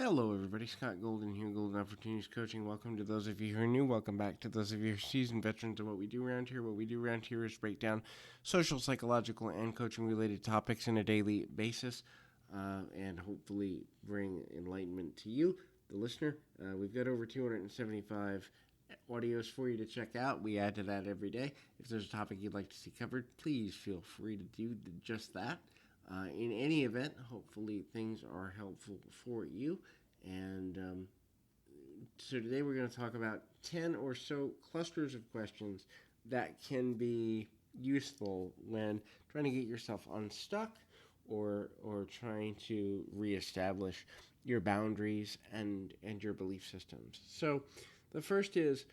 Hello, everybody. Scott Golden here, Golden Opportunities Coaching. Welcome to those of you who are new. Welcome back to those of you who are seasoned veterans of what we do around here. What we do around here is break down social, psychological, and coaching-related topics on a daily basis, and hopefully bring enlightenment to you, the listener. We've got over 275 audios for you to check out. We add to that every day. If there's a topic you'd like to see covered, please feel free to do just that. In any event, hopefully things are helpful for you. And so today we're going to talk about 10 or so clusters of questions that can be useful when trying to get yourself unstuck or trying to reestablish your boundaries and your belief systems. So the first is,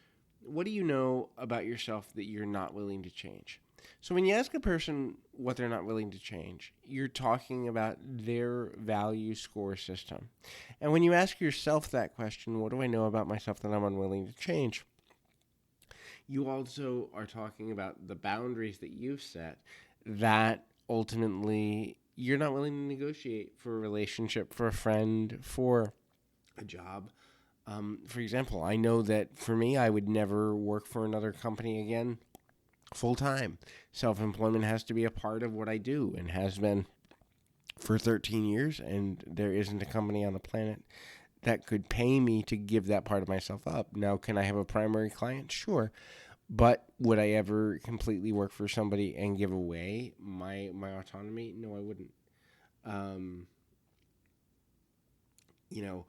what do you know about yourself that you're not willing to change? So when you ask a person what they're not willing to change, you're talking about their value score system. And when you ask yourself that question, what do I know about myself that I'm unwilling to change? You also are talking about the boundaries that you've set that ultimately you're not willing to negotiate for a relationship, for a friend, for a job. For example, I know that for me, I would never work for another company again full time. Self-employment has to be a part of what I do and has been for 13 years, and there isn't a company on the planet that could pay me to give that part of myself up. Now, can I have a primary client? Sure. But would I ever completely work for somebody and give away my autonomy? No, I wouldn't. Um, you know,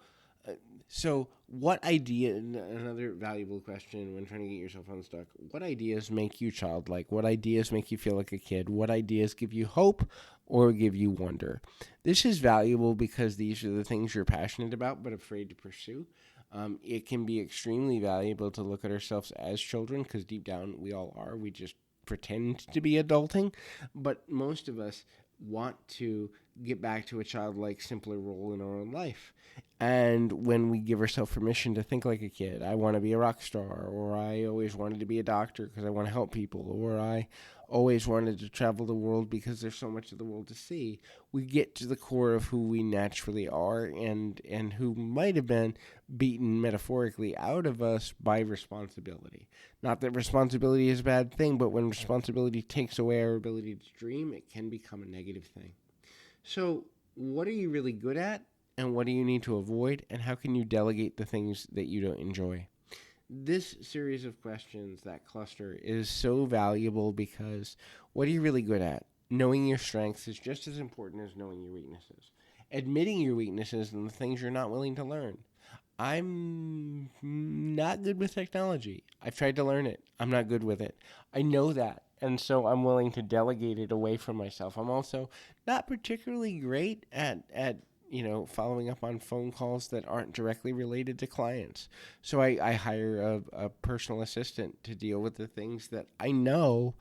So, what idea? Another valuable question when trying to get yourself unstuck. What ideas make you childlike? What ideas make you feel like a kid? What ideas give you hope or give you wonder? This is valuable because these are the things you're passionate about but afraid to pursue. It can be extremely valuable to look at ourselves as children because deep down we all are. We just pretend to be adulting, but most of us want to get back to a childlike, simpler role in our own life. And when we give ourselves permission to think like a kid, I want to be a rock star, or I always wanted to be a doctor because I want to help people, or I always wanted to travel the world because there's so much of the world to see, we get to the core of who we naturally are and who might have been beaten metaphorically out of us by responsibility. Not that responsibility is a bad thing, but when responsibility takes away our ability to dream, it can become a negative thing. So, what are you really good at? And what do you need to avoid? And how can you delegate the things that you don't enjoy? This series of questions, that cluster, is so valuable because what are you really good at? Knowing your strengths is just as important as knowing your weaknesses. Admitting your weaknesses and the things you're not willing to learn. I'm not good with technology. I've tried to learn it. I'm not good with it. I know that. And so I'm willing to delegate it away from myself. I'm also not particularly great at following up on phone calls that aren't directly related to clients. So I hire a personal assistant to deal with the things that I know,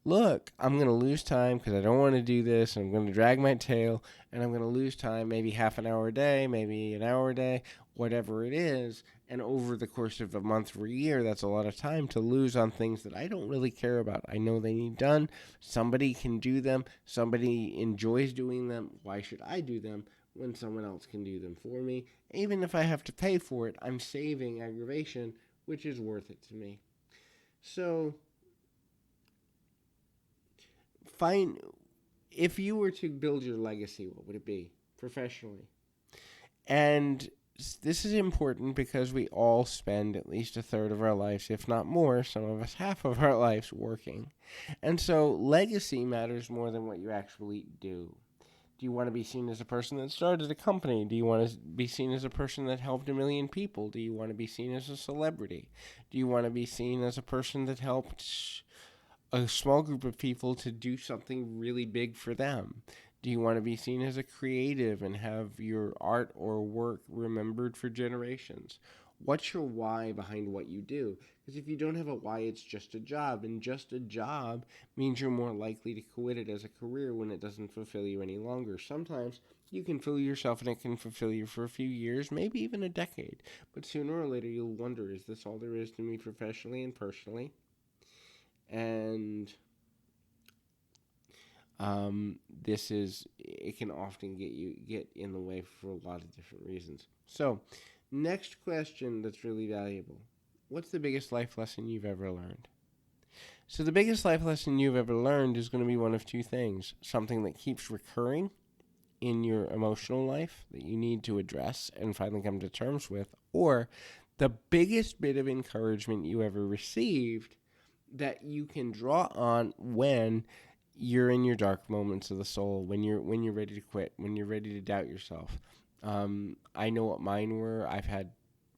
look, I'm going to lose time because I don't want to do this. I'm going to drag my tail, and I'm going to lose time, maybe half an hour a day, maybe an hour a day, whatever it is. And over the course of a month or a year, that's a lot of time to lose on things that I don't really care about. I know they need done. Somebody can do them. Somebody enjoys doing them. Why should I do them when someone else can do them for me? Even if I have to pay for it, I'm saving aggravation, which is worth it to me. So, find if you were to build your legacy, what would it be professionally? And this is important because we all spend at least a third of our lives, if not more, some of us half of our lives working. And so legacy matters more than what you actually do. Do you want to be seen as a person that started a company? Do you want to be seen as a person that helped a million people? Do you want to be seen as a celebrity? Do you want to be seen as a person that helped a small group of people to do something really big for them? Do you want to be seen as a creative and have your art or work remembered for generations? What's your why behind what you do? Because if you don't have a why, it's just a job. And just a job means you're more likely to quit it as a career when it doesn't fulfill you any longer. Sometimes you can fill yourself and it can fulfill you for a few years, maybe even a decade. But sooner or later, you'll wonder, is this all there is to me professionally and personally? And It can often get in the way for a lot of different reasons. So, next question that's really valuable. What's the biggest life lesson you've ever learned? So the biggest life lesson you've ever learned is going to be one of two things. Something that keeps recurring in your emotional life that you need to address and finally come to terms with, or the biggest bit of encouragement you ever received that you can draw on when you're in your dark moments of the soul, when you're ready to quit, when you're ready to doubt yourself. I know what mine were. I've had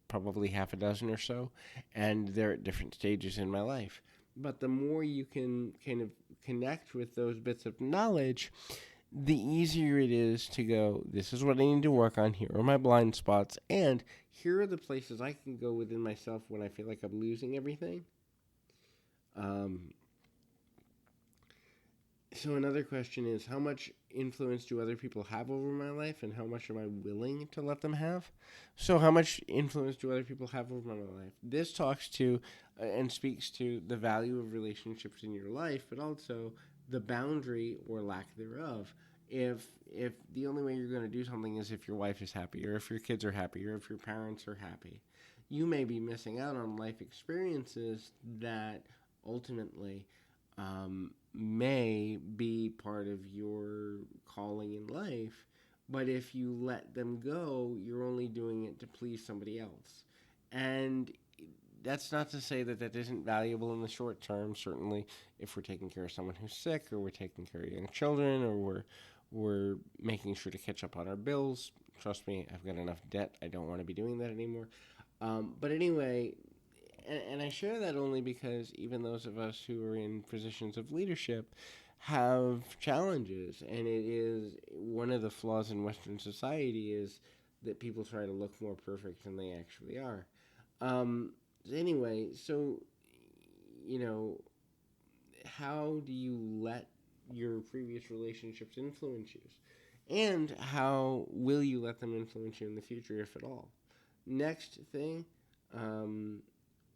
probably half a dozen or so, and they're at different stages in my life. But the more you can kind of connect with those bits of knowledge, the easier it is to go, this is what I need to work on. Here are my blind spots, and here are the places I can go within myself when I feel like I'm losing everything. So another question is, how much influence do other people have over my life, and how much am I willing to let them have? So how much influence do other people have over my life? This talks to and speaks to the value of relationships in your life, but also the boundary or lack thereof. If the only way you're going to do something is if your wife is happy, or if your kids are happy, or if your parents are happy, you may be missing out on life experiences that ultimately may be part of your calling in life, but if you let them go, you're only doing it to please somebody else. And that's not to say that that isn't valuable in the short term. Certainly, if we're taking care of someone who's sick, or we're taking care of young children, or we're making sure to catch up on our bills. Trust me, I've got enough debt. I don't want to be doing that anymore. But anyway, and I share that only because even those of us who are in positions of leadership have challenges, and it is one of the flaws in Western society is that people try to look more perfect than they actually are. Um, anyway, so you know, how do you let your previous relationships influence you? And how will you let them influence you in the future, if at all? Next thing, um,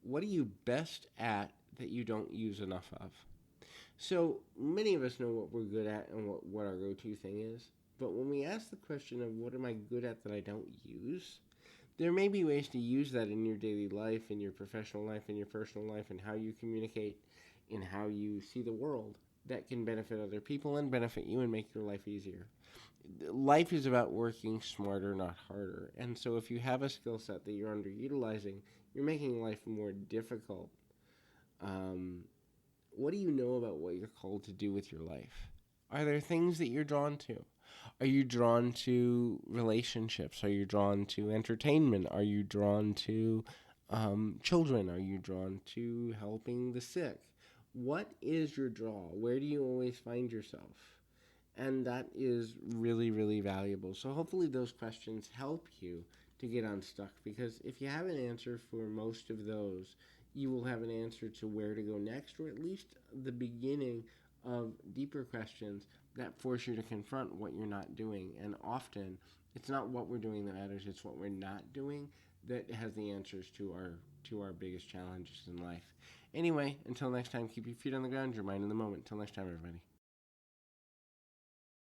what are you best at that you don't use enough of? So many of us know what we're good at and what our go-to thing is. But when we ask the question of what am I good at that I don't use, there may be ways to use that in your daily life, in your professional life, in your personal life, and how you communicate, in how you see the world that can benefit other people and benefit you and make your life easier. Life is about working smarter, not harder. And so if you have a skill set that you're underutilizing, you're making life more difficult. Um, what do you know about what you're called to do with your life? Are there things that you're drawn to? Are you drawn to relationships? Are you drawn to entertainment? Are you drawn to children? Are you drawn to helping the sick? What is your draw? Where do you always find yourself? And that is really, really valuable. So hopefully those questions help you to get unstuck, because if you have an answer for most of those, you will have an answer to where to go next, or at least the beginning of deeper questions that force you to confront what you're not doing. And often it's not what we're doing that matters, it's what we're not doing that has the answers to our biggest challenges in life. Anyway, until next time, keep your feet on the ground, your mind in the moment. Until next time, everybody.